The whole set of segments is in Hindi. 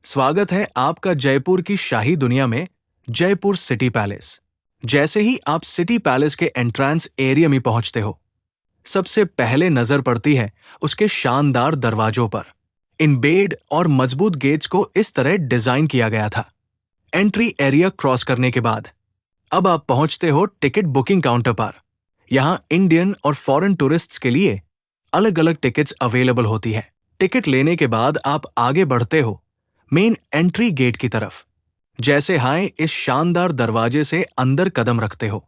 स्वागत है आपका जयपुर की शाही दुनिया में, जयपुर सिटी पैलेस। जैसे ही आप सिटी पैलेस के एंट्रेंस एरिया में पहुंचते हो, सबसे पहले नजर पड़ती है उसके शानदार दरवाजों पर। इन बेड और मजबूत गेट्स को इस तरह डिजाइन किया गया था। एंट्री एरिया क्रॉस करने के बाद अब आप पहुंचते हो टिकट बुकिंग काउंटर पर। यहाँ इंडियन और फॉरेन टूरिस्ट्स के लिए अलग अलग टिकट्स अवेलेबल होती है। टिकट लेने के बाद आप आगे बढ़ते हो मेन एंट्री गेट की तरफ। जैसे हाय इस शानदार दरवाजे से अंदर कदम रखते हो,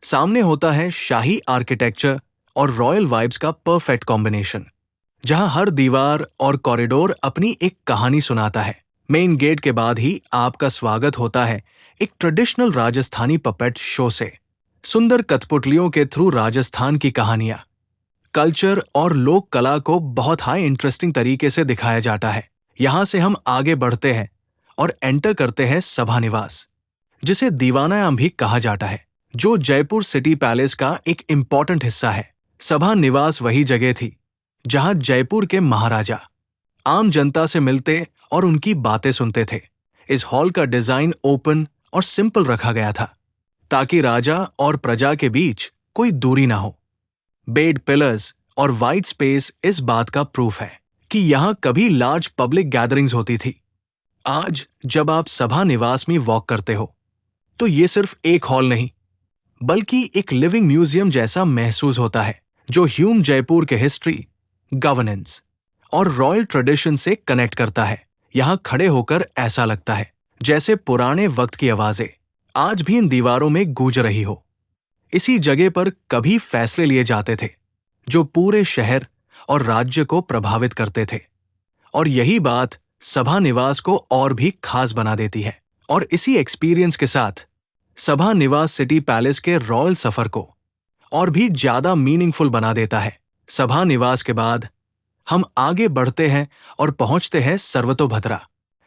सामने होता है शाही आर्किटेक्चर और रॉयल वाइब्स का परफेक्ट कॉम्बिनेशन, जहां हर दीवार और कॉरिडोर अपनी एक कहानी सुनाता है। मेन गेट के बाद ही आपका स्वागत होता है एक ट्रेडिशनल राजस्थानी पपेट शो से। सुंदर कठपुतलियों के थ्रू राजस्थान की कहानियां, कल्चर और लोक कला को बहुत हाई इंटरेस्टिंग तरीके से दिखाया जाता है। यहां से हम आगे बढ़ते हैं और एंटर करते हैं सभा निवास, जिसे दीवानायाम भी कहा जाता है, जो जयपुर सिटी पैलेस का एक इंपॉर्टेंट हिस्सा है। सभा निवास वही जगह थी जहां जयपुर के महाराजा आम जनता से मिलते और उनकी बातें सुनते थे। इस हॉल का डिजाइन ओपन और सिंपल रखा गया था, ताकि राजा और प्रजा के बीच कोई दूरी ना हो। बेड पिलर्स और वाइड स्पेस इस बात का प्रूफ है कि यहां कभी लार्ज पब्लिक गैदरिंग्स होती थी। आज जब आप सभा निवास में वॉक करते हो, तो ये सिर्फ एक हॉल नहीं, बल्कि एक लिविंग म्यूजियम जैसा महसूस होता है, जो ह्यूम जयपुर के हिस्ट्री, गवर्नेंस और रॉयल ट्रेडिशन से कनेक्ट करता है। यहां खड़े होकर ऐसा लगता है जैसे पुराने वक्त की आवाजें आज भी इन दीवारों में गूंज रही हो। इसी जगह पर कभी फैसले लिए जाते थे जो पूरे शहर और राज्य को प्रभावित करते थे, और यही बात सभा निवास को और भी खास बना देती है। और इसी एक्सपीरियंस के साथ सभा निवास सिटी पैलेस के रॉयल सफर को और भी ज्यादा मीनिंगफुल बना देता है। सभा निवास के बाद हम आगे बढ़ते हैं और पहुंचते हैं सर्वतोभद्रा,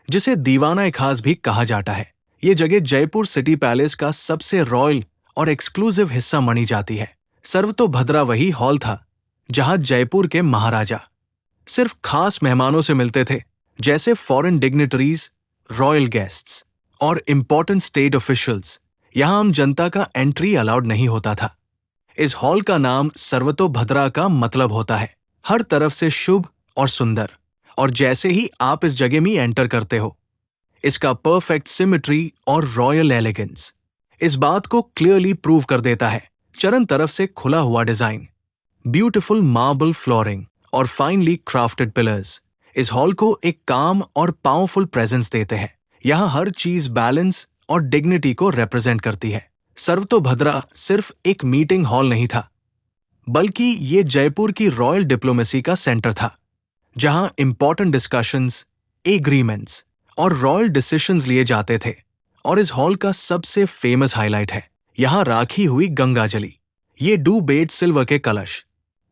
जिसे दीवाना खास भी कहा जाता है। ये जगह जयपुर सिटी पैलेस का सबसे रॉयल और एक्सक्लूसिव हिस्सा मानी जाती है। सर्वतोभद्रा वही हॉल था जहां जयपुर के महाराजा सिर्फ खास मेहमानों से मिलते थे, जैसे फॉरेन डिग्निटरीज, रॉयल गेस्ट्स और इंपॉर्टेंट स्टेट ऑफिशियल्स। यहां आम जनता का एंट्री अलाउड नहीं होता था। इस हॉल का नाम सर्वतोभद्रा का मतलब होता है हर तरफ से शुभ और सुंदर। और जैसे ही आप इस जगह में एंटर करते हो, इसका परफेक्ट सिमेट्री और रॉयल एलिगेंस इस बात को क्लियरली प्रूव कर देता है। चारों तरफ से खुला हुआ डिजाइन, ब्यूटीफुल मार्बल फ्लोरिंग और फाइनली क्राफ्टेड पिलर्स इस हॉल को एक काम और पावरफुल प्रेजेंस देते हैं। यहाँ हर चीज बैलेंस और डिग्निटी को रिप्रेजेंट करती है। सर्वतोभद्रा सिर्फ एक मीटिंग हॉल नहीं था, बल्कि ये जयपुर की रॉयल डिप्लोमेसी का सेंटर था, जहां इंपॉर्टेंट डिस्कशंस, एग्रीमेंट्स और रॉयल डिसीजंस लिए जाते थे। और इस हॉल का सबसे फेमस हाईलाइट है यहां राखी हुई गंगाजली। ये डू बेड सिल्वर के कलश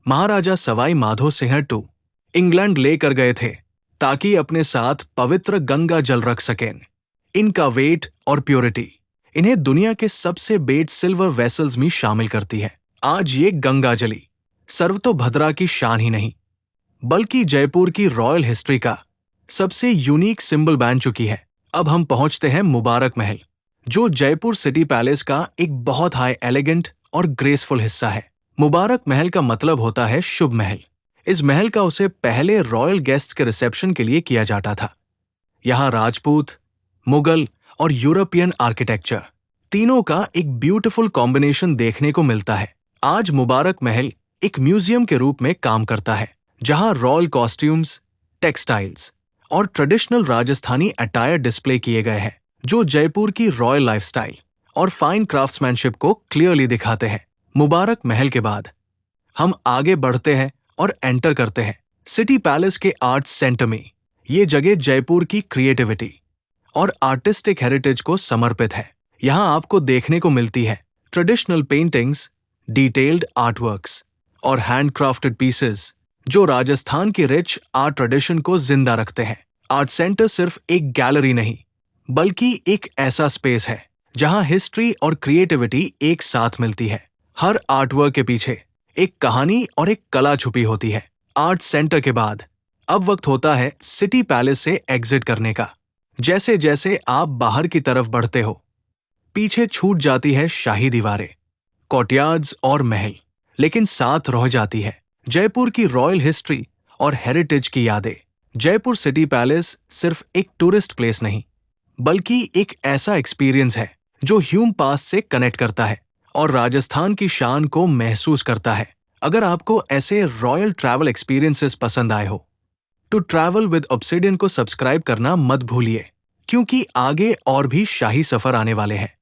महाराजा सवाई माधो सिंह टू इंग्लैंड लेकर गए थे, ताकि अपने साथ पवित्र गंगा जल रख सकें। इनका वेट और प्योरिटी इन्हें दुनिया के सबसे बेड सिल्वर वेसल्स में शामिल करती है। आज ये गंगाजली सर्वतोभद्रा की शान ही नहीं, बल्कि जयपुर की रॉयल हिस्ट्री का सबसे यूनिक सिंबल बन चुकी है। अब हम पहुंचते हैं मुबारक महल, जो जयपुर सिटी पैलेस का एक बहुत हाई एलिगेंट और ग्रेसफुल हिस्सा है। मुबारक महल का मतलब होता है शुभ महल। इस महल का उसे पहले रॉयल गेस्ट के रिसेप्शन के लिए किया जाता था। यहां राजपूत, मुगल और यूरोपियन आर्किटेक्चर तीनों का एक ब्यूटीफुल कॉम्बिनेशन देखने को मिलता है। आज मुबारक महल एक म्यूजियम के रूप में काम करता है, जहां रॉयल कॉस्ट्यूम्स, टेक्सटाइल्स और ट्रेडिशनल राजस्थानी अटायर डिस्प्ले किए गए हैं, जो जयपुर की रॉयल लाइफस्टाइल और फाइन क्राफ्ट्समैनशिप को क्लियरली दिखाते हैं। मुबारक महल के बाद हम आगे बढ़ते हैं और एंटर करते हैं सिटी पैलेस के आर्ट सेंटर में। ये जगह जयपुर की क्रिएटिविटी और आर्टिस्टिक हेरिटेज को समर्पित है। यहाँ आपको देखने को मिलती है ट्रेडिशनल पेंटिंग्स, डिटेल्ड आर्टवर्क्स और हैंडक्राफ्टेड पीसेस, जो राजस्थान की रिच आर्ट ट्रेडिशन को जिंदा रखते हैं। आर्ट सेंटर सिर्फ एक गैलरी नहीं, बल्कि एक ऐसा स्पेस है जहां हिस्ट्री और क्रिएटिविटी एक साथ मिलती है। हर आर्टवर्क के पीछे एक कहानी और एक कला छुपी होती है। आर्ट सेंटर के बाद अब वक्त होता है सिटी पैलेस से एग्जिट करने का। जैसे जैसे आप बाहर की तरफ बढ़ते हो, पीछे छूट जाती है शाही दीवारें, कोर्टयार्ड्स और महल, लेकिन साथ रह जाती है जयपुर की रॉयल हिस्ट्री और हेरिटेज की यादें। जयपुर सिटी पैलेस सिर्फ एक टूरिस्ट प्लेस नहीं, बल्कि एक ऐसा एक्सपीरियंस है जो ह्यूम पास्ट से कनेक्ट करता है और राजस्थान की शान को महसूस करता है। अगर आपको ऐसे रॉयल ट्रैवल एक्सपीरियंसेस पसंद आए हो, तो ट्रैवल विद ऑब्सिडियन को सब्सक्राइब करना मत भूलिए, क्योंकि आगे और भी शाही सफर आने वाले हैं।